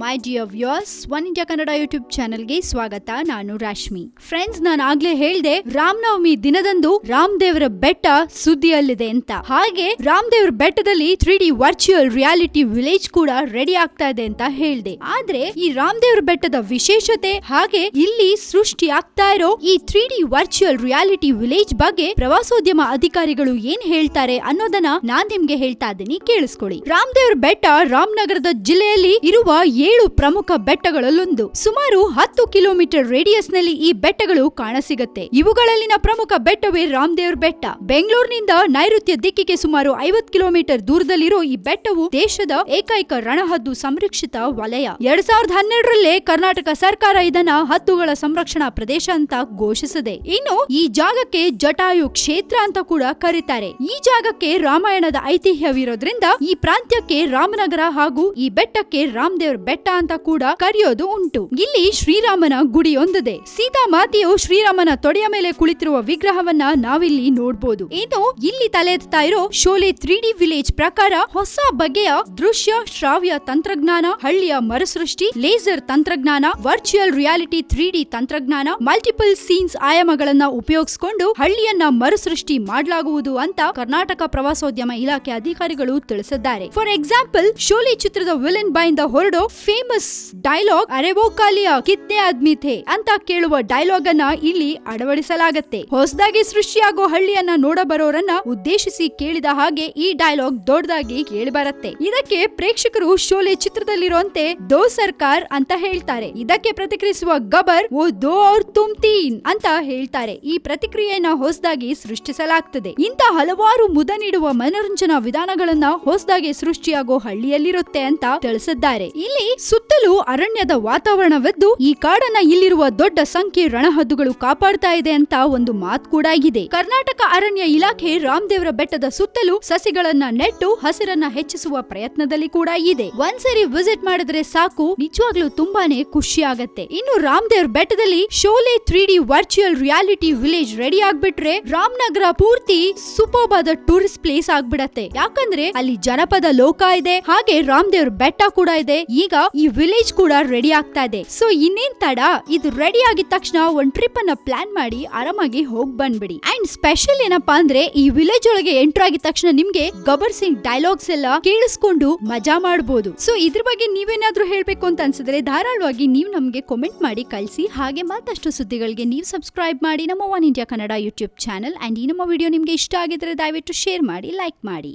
My dear viewers, one India Kannada YouTube ಚಾನೆಲ್ಗೆ ಸ್ವಾಗತ. ನಾನು ರಾಶ್ಮಿ. ಫ್ರೆಂಡ್ಸ್, ನಾನು ಆಗ್ಲೇ ಹೇಳ್ದೆ ರಾಮನವಮಿ ದಿನದಂದು ರಾಮದೇವರ ಬೆಟ್ಟ ಸುದ್ದಿಯಲ್ಲಿದೆ ಅಂತ. ಹಾಗೆ ರಾಮದೇವರ ಬೆಟ್ಟದಲ್ಲಿ 3D ವರ್ಚುವಲ್ ರಿಯಾಲಿಟಿ ವಿಲೇಜ್ ಕೂಡ ರೆಡಿ ಆಗ್ತಾ ಇದೆ ಅಂತ ಹೇಳ್ದೆ. ಆದ್ರೆ ಈ ರಾಮದೇವರ ಬೆಟ್ಟದ ವಿಶೇಷತೆ ಹಾಗೆ ಇಲ್ಲಿ ಸೃಷ್ಟಿ ಆಗ್ತಾ ಇರೋ ಈ 3D ವರ್ಚುವಲ್ ರಿಯಾಲಿಟಿ ವಿಲೇಜ್ ಬಗ್ಗೆ ಪ್ರವಾಸೋದ್ಯಮ ಅಧಿಕಾರಿಗಳು ಏನ್ ಹೇಳ್ತಾರೆ ಅನ್ನೋದನ್ನ ನಾನ್ ನಿಮ್ಗೆ ಹೇಳ್ತಾ ಇದ್ದೀನಿ, ಕೇಳಿಸ್ಕೊಳ್ಳಿ. ರಾಮದೇವರ ಬೆಟ್ಟ ರಾಮನಗರದ ಜಿಲ್ಲೆಯಲ್ಲಿ ಇರುವ 7 ಪ್ರಮುಖ ಬೆಟ್ಟಗಳಲ್ಲೊಂದು. ಸುಮಾರು 10 ಕಿಲೋಮೀಟರ್ ರೇಡಿಯಸ್ ನಲ್ಲಿ ಈ ಬೆಟ್ಟಗಳು ಕಾಣಸಿಗುತ್ತೆ. ಇವುಗಳಲ್ಲಿನ ಪ್ರಮುಖ ಬೆಟ್ಟವೇ ರಾಮದೇವರ ಬೆಟ್ಟ. ಬೆಂಗಳೂರಿನಿಂದ ನೈಋತ್ಯ ದಿಕ್ಕಿಗೆ ಸುಮಾರು 50 ಕಿಲೋಮೀಟರ್ ದೂರದಲ್ಲಿರೋ ಈ ಬೆಟ್ಟವು ದೇಶದ ಏಕೈಕ ರಣಹದ್ದು ಸಂರಕ್ಷಿತ ವಲಯ. 2012ರಲ್ಲೇ ಕರ್ನಾಟಕ ಸರ್ಕಾರ ಇದನ್ನ ಹದ್ದುಗಳ ಸಂರಕ್ಷಣಾ ಪ್ರದೇಶ ಅಂತ ಘೋಷಿಸಿದೆ. ಇನ್ನು ಈ ಜಾಗಕ್ಕೆ ಜಟಾಯು ಕ್ಷೇತ್ರ ಅಂತ ಕೂಡ ಕರೀತಾರೆ. ಈ ಜಾಗಕ್ಕೆ ರಾಮಾಯಣದ ಐತಿಹ್ಯವಿರೋದ್ರಿಂದ ಈ ಪ್ರಾಂತ್ಯಕ್ಕೆ ರಾಮನಗರ ಹಾಗೂ ಈ ಬೆಟ್ಟಕ್ಕೆ ರಾಮದೇವರ ಬೆಟ್ಟ ಅಂತ ಕೂಡ ಕರೆಯೋದು ಉಂಟು. ಇಲ್ಲಿ ಶ್ರೀರಾಮನ ಗುಡಿಯೊಂದಿದೆ. ಸೀತಾ ಮಾತೆಯು ಶ್ರೀರಾಮನ ತೊಡೆಯ ಮೇಲೆ ಕುಳಿತಿರುವ ವಿಗ್ರಹವನ್ನ ನಾವಿಲ್ಲಿ ನೋಡಬಹುದು. ಇನ್ನು ಇಲ್ಲಿ ತಲೆ ಎತ್ತಾ ಇರೋ ಶೋಲೆ 3D ವಿಲೇಜ್ ಪ್ರಕಾರ ಹೊಸ ಬಗೆಯ ದೃಶ್ಯ ಶ್ರಾವ್ಯ ತಂತ್ರಜ್ಞಾನ, ಹಳ್ಳಿಯ ಮರುಸೃಷ್ಟಿ, ಲೇಸರ್ ತಂತ್ರಜ್ಞಾನ, ವರ್ಚುವಲ್ ರಿಯಾಲಿಟಿ 3D ತಂತ್ರಜ್ಞಾನ, ಮಲ್ಟಿಪಲ್ ಸೀನ್ಸ್ ಆಯಾಮಗಳನ್ನ ಉಪಯೋಗಿಸಿಕೊಂಡು ಹಳ್ಳಿಯನ್ನ ಮರುಸೃಷ್ಟಿ ಮಾಡಲಾಗುವುದು ಅಂತ ಕರ್ನಾಟಕ ಪ್ರವಾಸೋದ್ಯಮ ಇಲಾಖೆ ಅಧಿಕಾರಿಗಳು ತಿಳಿಸಿದ್ದಾರೆ. ಫಾರ್ ಎಕ್ಸಾಂಪಲ್, ಶೋಲೆ ಚಿತ್ರದ ವಿಲನ್ ಬಾಯಿಂದ ಹೊರಡೋ ಫೇಮಸ್ ಡೈಲಾಗ್ "ಅರೆ ವೋ ಕಾಲಿಯಾ ಕಿತ್ನೆ ಆದ್ಮಿ ಥೇ" ಅಂತ ಕೇಳುವ ಡೈಲಾಗ್ ಅನ್ನ ಇಲ್ಲಿ ಅಳವಡಿಸಲಾಗುತ್ತೆ. ಹೊಸದಾಗಿ ಸೃಷ್ಟಿಯಾಗೋ ಹಳ್ಳಿಯನ್ನ ನೋಡಬರೋರನ್ನ ಉದ್ದೇಶಿಸಿ ಕೇಳಿದ ಹಾಗೆ ಈ ಡೈಲಾಗ್ ದೊಡ್ಡದಾಗಿ ಕೇಳಿ ಬರುತ್ತೆ. ಇದಕ್ಕೆ ಪ್ರೇಕ್ಷಕರು ಶೋಲೆ ಚಿತ್ರದಲ್ಲಿರುವಂತೆ "ದೋ ಸರ್ಕಾರ್" ಅಂತ ಹೇಳ್ತಾರೆ. ಇದಕ್ಕೆ ಪ್ರತಿಕ್ರಿಯಿಸುವ ಗಬ್ಬರ್ "ವೋ ದೋ ಔರ್ ತುಮ್ ತೀನ್" ಅಂತ ಹೇಳ್ತಾರೆ. ಈ ಪ್ರತಿಕ್ರಿಯೆಯನ್ನ ಹೊಸದಾಗಿ ಸೃಷ್ಟಿಸಲಾಗ್ತದೆ. ಇಂತ ಹಲವಾರು ಮುದ ನೀಡುವ ಮನೋರಂಜನಾ ವಿಧಾನಗಳನ್ನ ಹೊಸದಾಗಿ ಸೃಷ್ಟಿಯಾಗೋ ಹಳ್ಳಿಯಲ್ಲಿರುತ್ತೆ ಅಂತ ತಿಳಿಸಿದ್ದಾರೆ. ಇಲ್ಲಿ ಸುತ್ತಲೂ ಅರಣ್ಯದ ವಾತಾವರಣವಿದ್ದು ಈ ಕಾಡನ್ನ ಇಲ್ಲಿರುವ ದೊಡ್ಡ ಸಂಖ್ಯೆ ರಣಹದ್ದುಗಳು ಕಾಪಾಡ್ತಾ ಇದೆ ಅಂತ ಒಂದು ಮಾತು ಕೂಡ ಇದೆ. ಕರ್ನಾಟಕ ಅರಣ್ಯ ಇಲಾಖೆ ರಾಮದೇವರ ಬೆಟ್ಟದ ಸುತ್ತಲೂ ಸಸಿಗಳನ್ನ ನೆಟ್ಟು ಹಸಿರನ್ನ ಹೆಚ್ಚಿಸುವ ಪ್ರಯತ್ನದಲ್ಲಿ ಕೂಡ ಇದೆ. ಒಂದ್ಸರಿ ವಿಸಿಟ್ ಮಾಡಿದ್ರೆ ಸಾಕು, ನಿಜವಾಗ್ಲೂ ತುಂಬಾನೇ ಖುಷಿ ಆಗತ್ತೆ. ಇನ್ನು ರಾಮದೇವರ ಬೆಟ್ಟದಲ್ಲಿ Sholay 3D virtual reality village ready ಆಗ್ಬಿಟ್ರೆ ರಾಮನಗರ ಪೂರ್ತಿ ಸೂಪರ್ಬ್ ಆದ ಟೂರಿಸ್ಟ್ ಪ್ಲೇಸ್ ಆಗ್ಬಿಡತ್ತೆ. ಯಾಕಂದ್ರೆ ಅಲ್ಲಿ ಜನಪದ ಲೋಕ ಇದೆ, ಹಾಗೆ ರಾಮದೇವರ ಬೆಟ್ಟ ಕೂಡ ಇದೆ. ಈಗ ಈ ವಿಲೇಜ್ ಕೂಡ ರೆಡಿ ಆಗ್ತಾ ಇದೆ. ಸೊ ಇನ್ನೇನ್ ತಡ, ಇದು ರೆಡಿ ಆಗಿದ ತಕ್ಷಣ ಒಂದ್ ಟ್ರಿಪ್ ಅನ್ನ ಪ್ಲಾನ್ ಮಾಡಿ ಆರಾಮಾಗಿ ಹೋಗ್ ಬಂದ್ಬಿಡಿ. ಅಂಡ್ ಸ್ಪೆಷಲ್ ಏನಪ್ಪಾ ಅಂದ್ರೆ ಈ ವಿಲೇಜ್ ಒಳಗೆ ಎಂಟರ್ ಆಗಿದ ತಕ್ಷಣ ನಿಮ್ಗೆ ಗಬ್ಬರ್ ಸಿಂಗ್ ಡೈಲಾಗ್ಸ್ ಎಲ್ಲ ಕೇಳಿಸ್ಕೊಂಡು ಮಜಾ ಮಾಡಬಹುದು. ಸೊ ಇದ್ರ ಬಗ್ಗೆ ನೀವೇನಾದ್ರೂ ಹೇಳ್ಬೇಕು ಅಂತ ಅನ್ಸಿದ್ರೆ ಧಾರಾಳವಾಗಿ ನೀವು ನಮ್ಗೆ ಕಾಮೆಂಟ್ ಮಾಡಿ ಕಳಿಸಿ. ಹಾಗೆ ಮತ್ತಷ್ಟು ಸುದ್ದಿಗಳಿಗೆ ನೀವು ಸಬ್ಸ್ಕ್ರೈಬ್ ಮಾಡಿ ನಮ್ಮ one India Kannada YouTube channel. And ಈ ನಮ್ಮ ವಿಡಿಯೋ ನಿಮ್ಗೆ ಇಷ್ಟ ಆಗಿದ್ರೆ ದಯವಿಟ್ಟು ಶೇರ್ ಮಾಡಿ, ಲೈಕ್ ಮಾಡಿ.